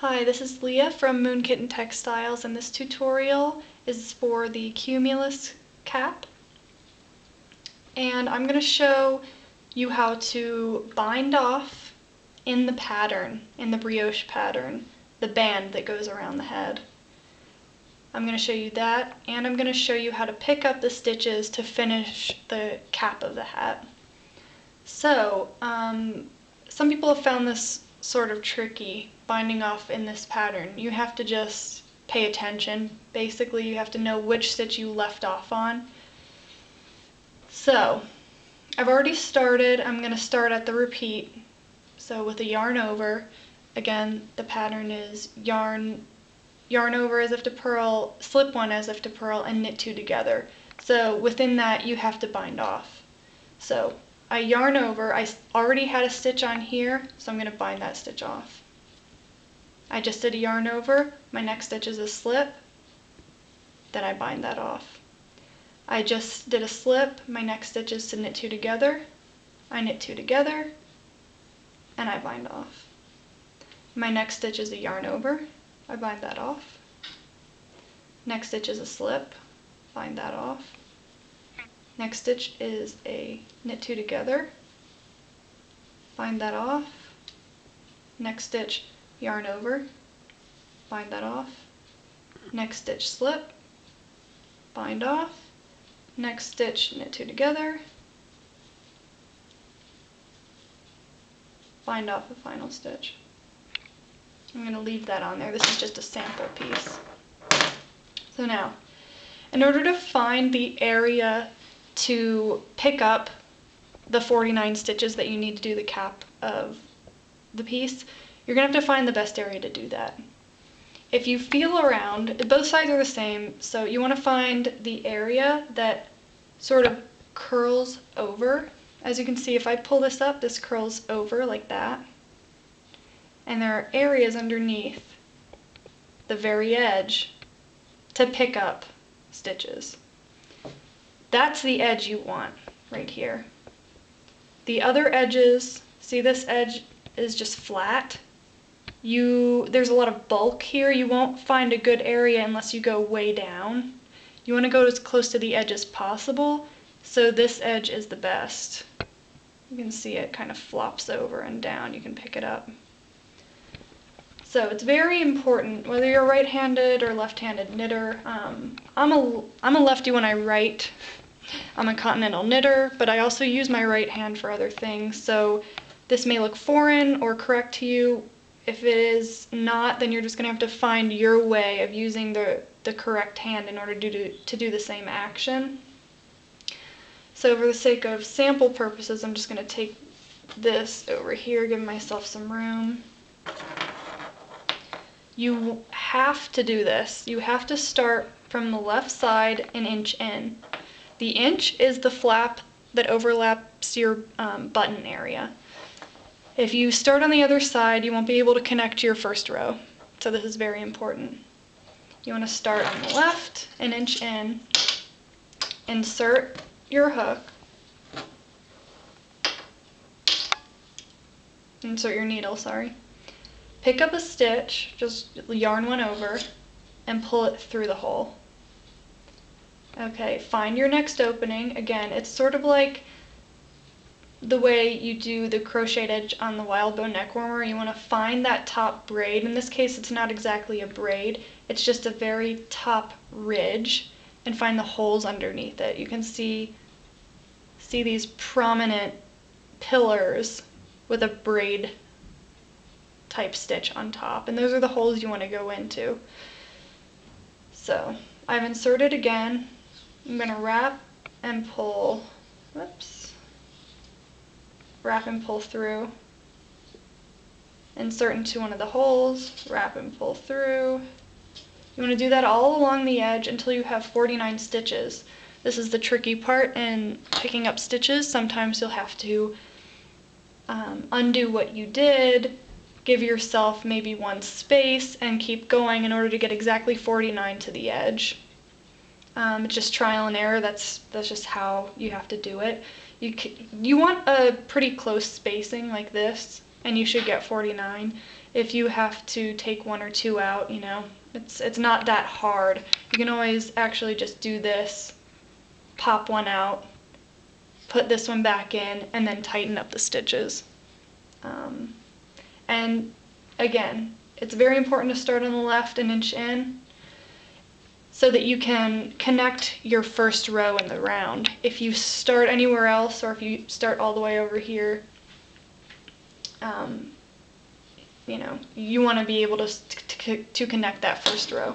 Hi, this is Leah from Moon Kitten Textiles, and this tutorial is for the Cumulus Cap. And I'm going to show you how to bind off in the pattern, in the brioche pattern, the band that goes around the head. I'm going to show you that, and I'm going to show you how to pick up the stitches to finish the cap of the hat. So, some people have found this sort of tricky, binding off in this pattern. You have to just pay attention. Basically, you have to know which stitch you left off on. So, I've already started. I'm going to start at the repeat. So with a yarn over, again, the pattern is yarn over as if to purl, slip one as if to purl, and knit two together. So within that, you have to bind off. So I yarn over, I already had a stitch on here, so I'm going to bind that stitch off. I just did a yarn over, my next stitch is a slip, then I bind that off. I just did a slip, my next stitch is to knit two together, I knit two together, and I bind off. My next stitch is a yarn over, I bind that off. Next stitch is a slip, bind that off. Next stitch is a knit two together, bind that off. Next stitch, yarn over, bind that off. Next stitch, slip, bind off. Next stitch, knit two together, bind off the final stitch. I'm going to leave that on there. This is just a sample piece. So now, in order to find the area to pick up the 49 stitches that you need to do the cap of the piece, you're going to have to find the best area to do that. If you feel around, both sides are the same, so you want to find the area that sort of curls over. As you can see, if I pull this up, this curls over like that. And there are areas underneath the very edge to pick up stitches. That's the edge you want right here. The other edges, see this edge is just flat. There's a lot of bulk here. You won't find a good area unless you go way down. You want to go as close to the edge as possible, so this edge is the best. You can see it kind of flops over and down. You can pick it up. So it's very important, whether you're right-handed or left-handed knitter. I'm a lefty when I write. I'm a continental knitter, but I also use my right hand for other things. So this may look foreign or correct to you. If it is not, then you're just going to have to find your way of using the correct hand in order to do the same action. So for the sake of sample purposes, I'm just going to take this over here, give myself some room. You have to do this. You have to start from the left side an inch in. The inch is the flap that overlaps your button area. If you start on the other side, you won't be able to connect to your first row. So this is very important. You want to start on the left, an inch in, insert your hook, insert your needle, sorry. Pick up a stitch, just yarn one over, and pull it through the hole. Okay, find your next opening. Again, it's sort of like the way you do the crocheted edge on the wild bow neck warmer. You want to find that top braid. In this case, it's not exactly a braid. It's just a very top ridge, and find the holes underneath it. You can see these prominent pillars with a braid type stitch on top, and those are the holes you want to go into. So I've inserted again. I'm going to wrap and pull, wrap and pull through, insert into one of the holes, wrap and pull through. You want to do that all along the edge until you have 49 stitches. This is the tricky part in picking up stitches. Sometimes you'll have to undo what you did, give yourself maybe one space, and keep going in order to get exactly 49 to the edge. It's just trial and error. That's just how you have to do it. You want a pretty close spacing like this. and you should get 49. If you have to take 1 or 2 out, you know, it's not that hard. You can always actually just do this, pop one out, put this one back in, and then tighten up the stitches. And again, it's very important to start on the left an inch in so that you can connect your first row in the round. If you start anywhere else, or if you start all the way over here, you know, you want to be able to connect that first row.